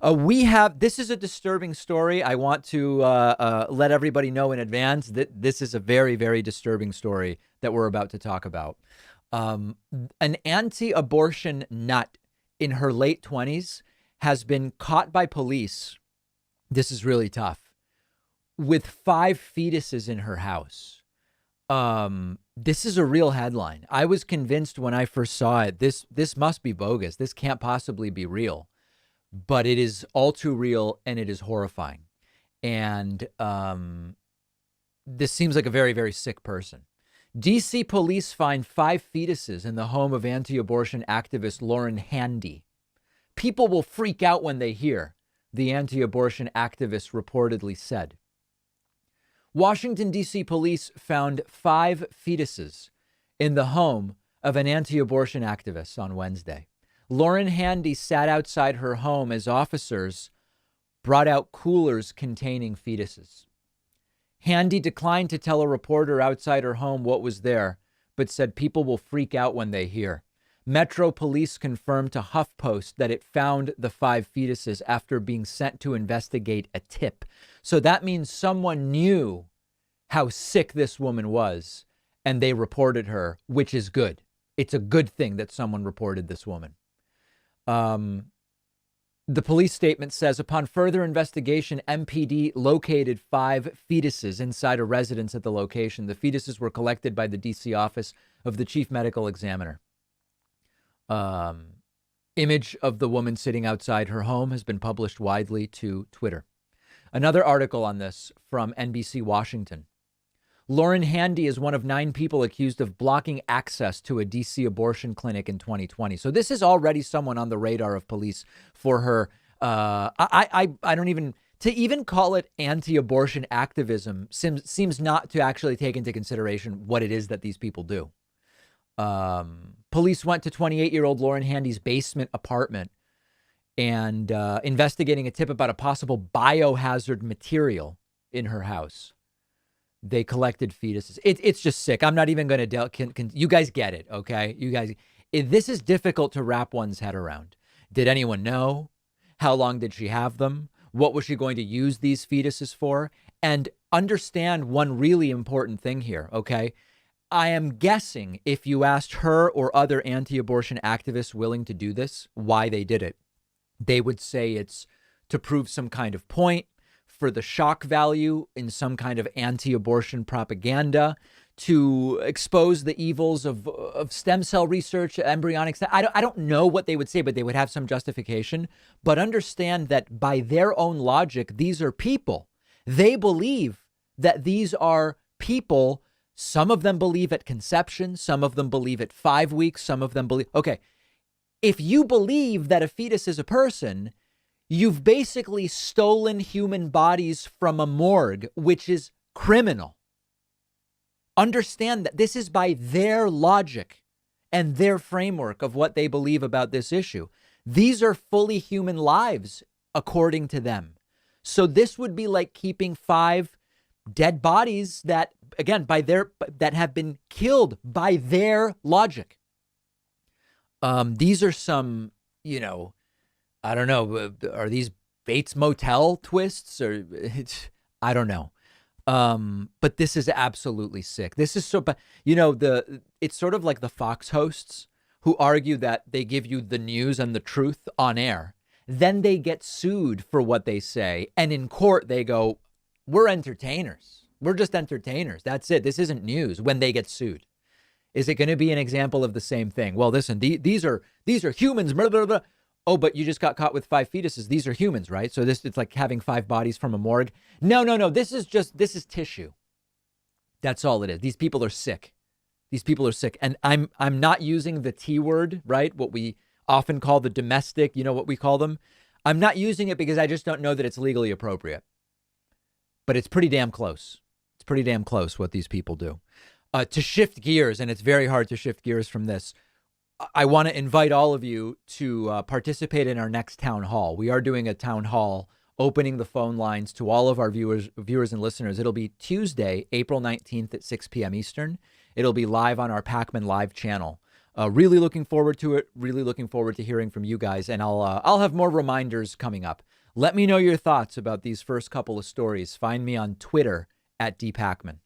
This is a disturbing story. I want to let everybody know in advance that this is a very, very disturbing story that we're about to talk about. An anti-abortion nut in her late 20s has been caught by police. This is really tough. With 5 fetuses in her house. This is a real headline. I was convinced when I first saw it, this must be bogus. This can't possibly be real. But it is all too real, and it is horrifying. And this seems like a very, very sick person. DC police find 5 fetuses in the home of anti-abortion activist Lauren Handy. People will freak out when they hear, the anti-abortion activist reportedly said. Washington, D.C. police found 5 fetuses in the home of an anti-abortion activist on Wednesday. Lauren Handy sat outside her home as officers brought out coolers containing fetuses. Handy declined to tell a reporter outside her home what was there, but said people will freak out when they hear. Metro Police confirmed to HuffPost that it found the 5 fetuses after being sent to investigate a tip. So that means someone knew how sick this woman was, and they reported her, which is good. It's a good thing that someone reported this woman. The police statement says, upon further investigation, MPD located 5 fetuses inside a residence at the location. The fetuses were collected by the DC office of the chief medical examiner. Image of the woman sitting outside her home has been published widely to Twitter. Another article on this from NBC Washington. Lauren Handy is one of 9 people accused of blocking access to a DC abortion clinic in 2020. So this is already someone on the radar of police for her. I don't even call it anti-abortion activism seems not to actually take into consideration what it is that these people do. Police went to 28-year-old Lauren Handy's basement apartment and investigating a tip about a possible biohazard material in her house. They collected fetuses. It's just sick. I'm not even going to you guys get it, okay? You guys, this is difficult to wrap one's head around. Did anyone know? How long did she have them? What was she going to use these fetuses for? And understand one really important thing here, okay? I am guessing if you asked her or other anti-abortion activists willing to do this, why they did it, they would say it's to prove some kind of point, for the shock value in some kind of anti-abortion propaganda, to expose the evils of stem cell research, embryonic. I don't know what they would say, but they would have some justification. But understand that by their own logic, these are people. They believe that these are people. Some of them believe at conception. Some of them believe at 5 weeks. Some of them believe. Okay, if you believe that a fetus is a person, you've basically stolen human bodies from a morgue, which is criminal. Understand that this is by their logic and their framework of what they believe about this issue. These are fully human lives, according to them. So this would be like keeping 5 dead bodies that, again, that have been killed by their logic. These are some, I don't know. Are these Bates Motel twists or I don't know. But this is absolutely sick. This is so, it's sort of like the Fox hosts who argue that they give you the news and the truth on air. Then they get sued for what they say. And in court, they go, we're entertainers. We're just entertainers. That's it. This isn't news when they get sued. Is it going to be an example of the same thing? Well, listen, these are humans. Blah, blah, blah. Oh, but you just got caught with 5 fetuses. These are humans, right? So it's like having 5 bodies from a morgue. No. This is tissue. That's all it is. These people are sick. These people are sick. And I'm not using the T word, right? What we often call the domestic, what we call them. I'm not using it because I just don't know that it's legally appropriate. But it's pretty damn close. It's pretty damn close what these people do. To shift gears, and it's very hard to shift gears from this, I want to invite all of you to participate in our next town hall. We are doing a town hall, opening the phone lines to all of our viewers and listeners. It'll be Tuesday, April 19th at 6 p.m. Eastern. It'll be live on our Pacman Live channel. Really looking forward to it. Really looking forward to hearing from you guys. And I'll have more reminders coming up. Let me know your thoughts about these first couple of stories. Find me on Twitter @DPackman.